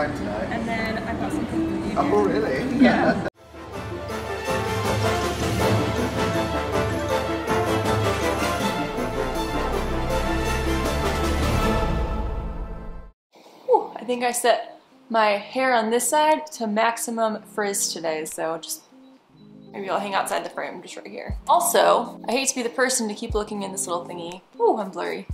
And then I got something for you. Oh, really? Yeah. Whew, I think I set my hair on this side to maximum frizz today, so just maybe I'll hang outside the frame just right here. Also, I hate to be the person to keep looking in this little thingy. Ooh, I'm blurry.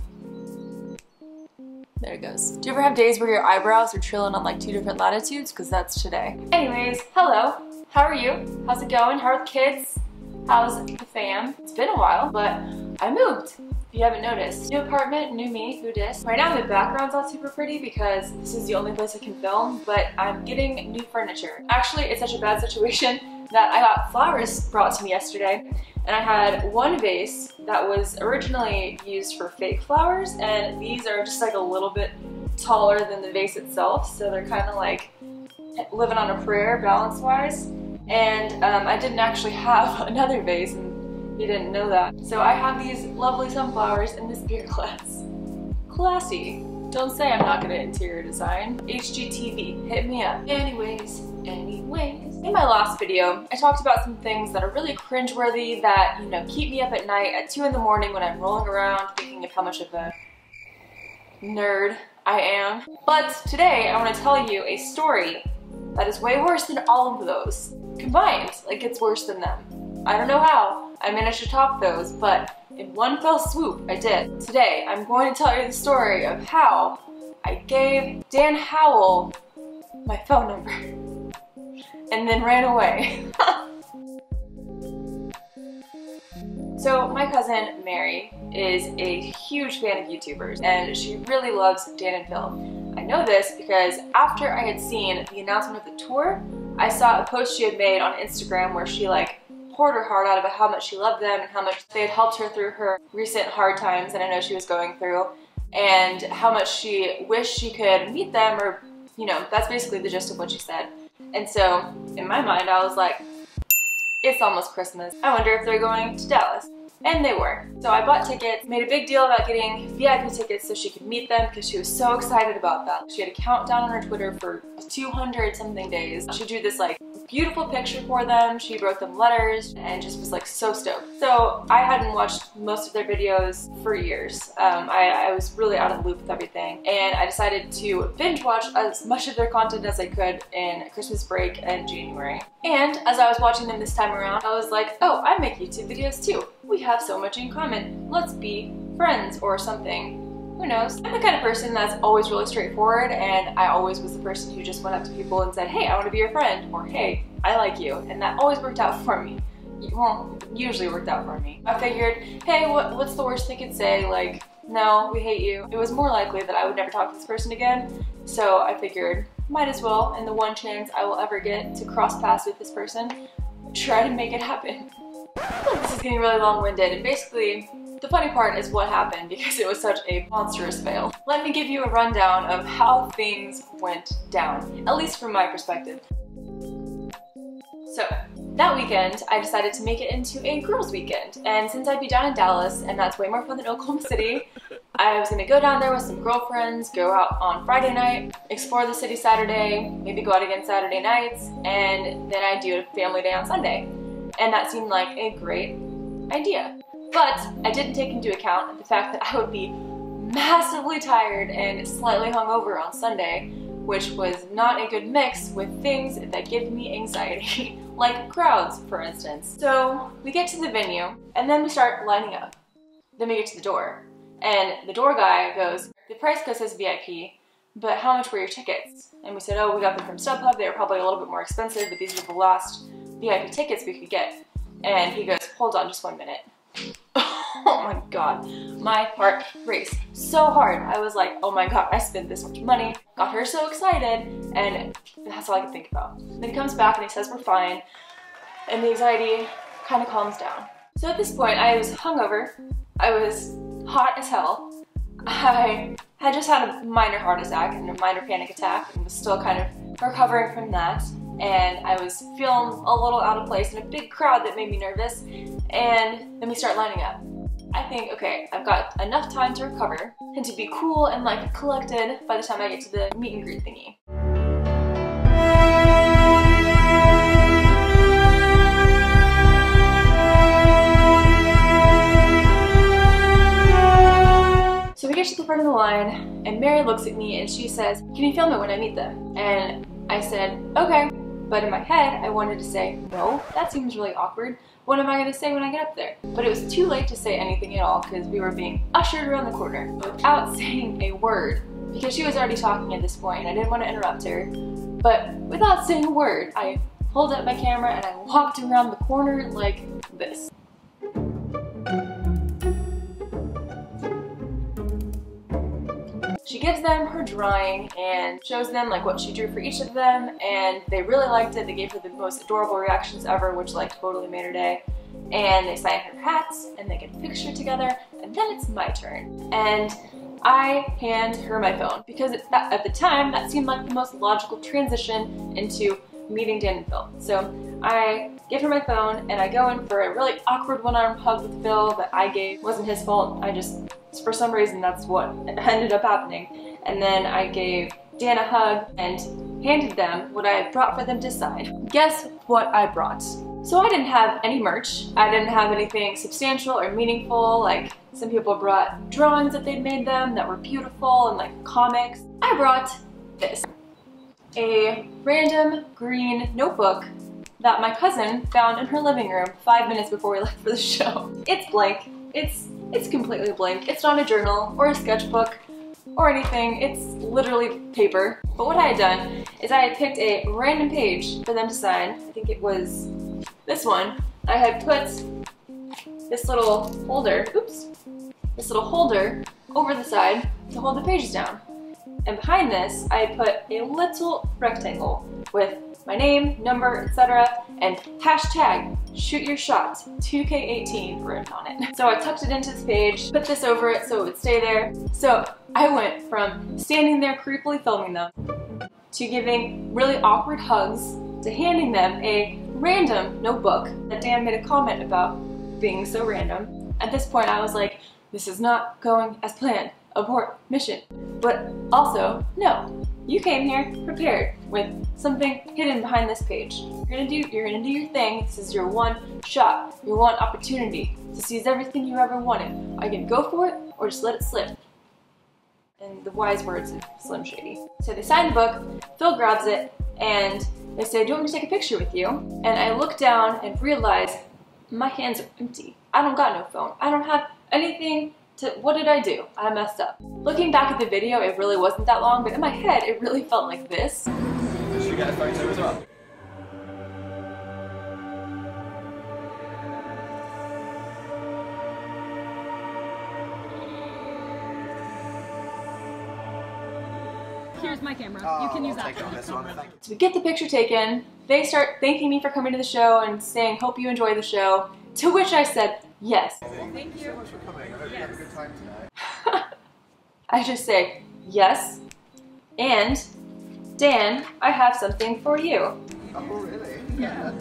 There it goes. Do you ever have days where your eyebrows are chilling on like 2 different latitudes? Because that's today. Anyways, hello. How are you? How's it going? How are the kids? How's the fam? It's been a while, but I moved. If you haven't noticed. New apartment, new me, who dis? Right now my background's not super pretty because this is the only place I can film, but I'm getting new furniture. Actually, it's such a bad situation that I got flowers brought to me yesterday, and I had one vase that was originally used for fake flowers, and these are just like a little bit taller than the vase itself, so they're kind of like living on a prayer balance-wise. And I didn't actually have another vase, and you didn't know that. So I have these lovely sunflowers in this beer glass. Classy. Don't say I'm not good at interior design. HGTV, hit me up. Anyways. In my last video, I talked about some things that are really cringeworthy that, you know, keep me up at night at 2 in the morning when I'm rolling around thinking of how much of a nerd I am. But today, I want to tell you a story that is way worse than all of those. Combined, like it's worse than them. I don't know how I managed to top those, but in one fell swoop, I did. Today, I'm going to tell you the story of how I gave Dan Howell my phone number and then ran away. So my cousin Mary is a huge fan of YouTubers, and she really loves Dan and Phil. I know this because after I had seen the announcement of the tour, I saw a post she had made on Instagram where she like poured her heart out about how much she loved them and how much they had helped her through her recent hard times that I know she was going through, and how much she wished she could meet them, or, you know, that's basically the gist of what she said. And so, in my mind, I was like, it's almost Christmas. I wonder if they're going to Dallas. And they were. So I bought tickets, made a big deal about getting VIP tickets so she could meet them because she was so excited about that. She had a countdown on her Twitter for 200 something days. She drew this like beautiful picture for them. She wrote them letters and just was like so stoked. So I hadn't watched most of their videos for years. I was really out of the loop with everything, and I decided to binge watch as much of their content as I could in Christmas break and January. And as I was watching them this time around, I was like, oh, I make YouTube videos too. We have so much in common. Let's be friends or something. Who knows? I'm the kind of person that's always really straightforward, and I always was the person who just went up to people and said, hey, I want to be your friend, or hey, I like you. And that always worked out for me. Well, usually worked out for me. I figured, hey, what's the worst they could say? Like, no, we hate you. It was more likely that I would never talk to this person again. So I figured, might as well, in the one chance I will ever get to cross paths with this person, try to make it happen. This is getting really long-winded, and basically, the funny part is what happened because it was such a monstrous fail. Let me give you a rundown of how things went down, at least from my perspective. So, that weekend, I decided to make it into a girls' weekend, and since I'd be down in Dallas, and that's way more fun than Oklahoma City, I was gonna go down there with some girlfriends, go out on Friday night, explore the city Saturday, maybe go out again Saturday nights, and then I'd do a family day on Sunday. And that seemed like a great idea. But I didn't take into account the fact that I would be massively tired and slightly hungover on Sunday, which was not a good mix with things that give me anxiety, like crowds, for instance. So we get to the venue, and then we start lining up. Then we get to the door, and the door guy goes, the price code says VIP, but how much were your tickets? And we said, oh, we got them from StubHub. They were probably a little bit more expensive, but these were the last VIP tickets we could get. And he goes, hold on just 1 minute. Oh my god, my heart raced so hard. I was like, oh my god, I spent this much money, got her so excited, and that's all I could think about. Then he comes back and he says we're fine, and the anxiety kind of calms down. So at this point, I was hungover, I was hot as hell, I had just had a minor heart attack and a minor panic attack and was still kind of recovering from that. And I was feeling a little out of place in a big crowd that made me nervous, and then we start lining up. I think, okay, I've got enough time to recover and to be cool and like collected by the time I get to the meet and greet thingy. front of the line, and Mary looks at me and she says, "Can you film it when I meet them?" And I said, "Okay." But in my head, I wanted to say, "No, that seems really awkward. What am I going to say when I get up there?" But it was too late to say anything at all because we were being ushered around the corner without saying a word, because she was already talking at this point and I didn't want to interrupt her. But without saying a word, I pulled up my camera and I walked around the corner like this. She gives them her drawing and shows them like what she drew for each of them, and they really liked it. They gave her the most adorable reactions ever, which like totally made her day. And they sign her hats and they get a picture together, and then it's my turn. And I hand her my phone because at the time that seemed like the most logical transition into meeting Dan and Phil. So I give her my phone and I go in for a really awkward one-arm hug with Phil that I gave. It wasn't his fault. For some reason that's what ended up happening. And then I gave Dan a hug and handed them what I had brought for them to sign. Guess what I brought? So I didn't have any merch. I didn't have anything substantial or meaningful. Like some people brought drawings that they'd made them that were beautiful and like comics. I brought this. A random green notebook that my cousin found in her living room 5 minutes before we left for the show. It's blank. It's completely blank. It's not a journal or a sketchbook or anything. It's literally paper. But what I had done is I had picked a random page for them to sign. I think it was this one. I had put this little holder, this little holder over the side to hold the pages down. And behind this, I had put a little rectangle with my name, number, etc. and hashtag shoot your shot 2K18 written on it. So I tucked it into this page, put this over it so it would stay there. So I went from standing there creepily filming them to giving really awkward hugs to handing them a random notebook that Dan made a comment about being so random. At this point I was like, this is not going as planned. Abort mission. But also, no. You came here prepared with something hidden behind this page. You're gonna do your thing. This is your one shot, your one opportunity to seize everything you ever wanted. Are you gonna go for it or just let it slip? In the wise words of Slim Shady. So they sign the book, Phil grabs it, and they say, "Do you want me to take a picture with you?" And I look down and realize my hands are empty. I don't got no phone. I don't have anything to, what did I do? I messed up. Looking back at the video, it really wasn't that long, but in my head, it really felt like this. Did you get a photo as well? Here's my camera. You can use that. So we get the picture taken. They start thanking me for coming to the show and saying, "Hope you enjoy the show." To which I said, "Yes." Thank you so much for coming. I hope you have a good time tonight. I just say, "Yes, and Dan, I have something for you." Oh, really? Yeah.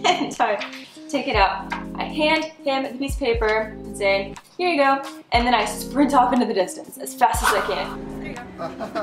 And I take it out. I hand him the piece of paper and say, "Here you go." And then I sprint off into the distance as fast as I can. There you go.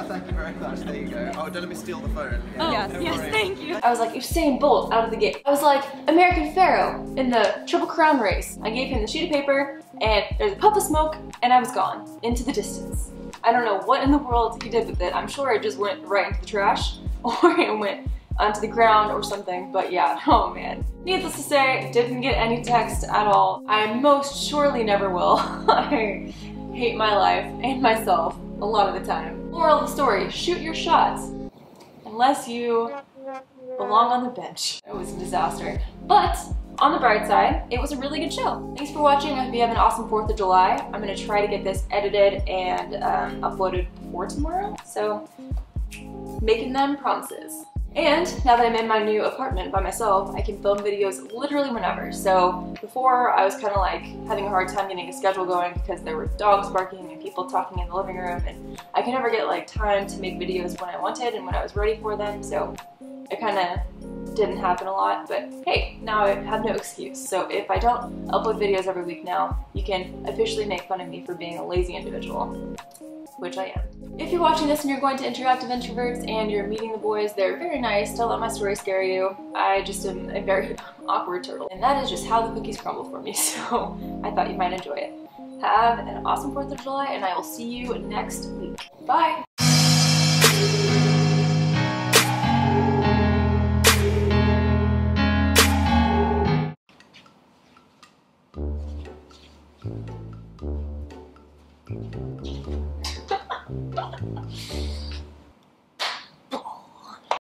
Thank you very much. There you go. Oh, don't let me steal the phone. Oh, Yeah, yes, worry. thank you. I was like Usain Bolt out of the gate. I was like American Pharaoh in the Triple Crown race. I gave him the sheet of paper and there's a puff of smoke and I was gone into the distance. I don't know what in the world he did with it. I'm sure it just went right into the trash or it went onto the ground or something, but yeah, oh man. Needless to say, didn't get any text at all. I most surely never will. I hate my life and myself a lot of the time. Moral of the story, shoot your shots. Unless you belong on the bench. It was a disaster. But on the bright side, it was a really good show. Thanks for watching. I hope you have an awesome 4th of July. I'm gonna try to get this edited and uploaded before tomorrow. So, making them promises. And now that I'm in my new apartment by myself, I can film videos literally whenever. So before I was kind of like having a hard time getting a schedule going because there were dogs barking and people talking in the living room, and I could never get like time to make videos when I wanted and when I was ready for them. So it kind of didn't happen a lot, but hey, now I have no excuse. So if I don't upload videos every week now, you can officially make fun of me for being a lazy individual, which I am. If you're watching this and you're going to Interactive Introverts and you're meeting the boys, they're very nice. Don't let my story scare you. I just am a very awkward turtle. And that is just how the cookies crumble for me, so I thought you might enjoy it. Have an awesome 4th of July, and I will see you next week. Bye!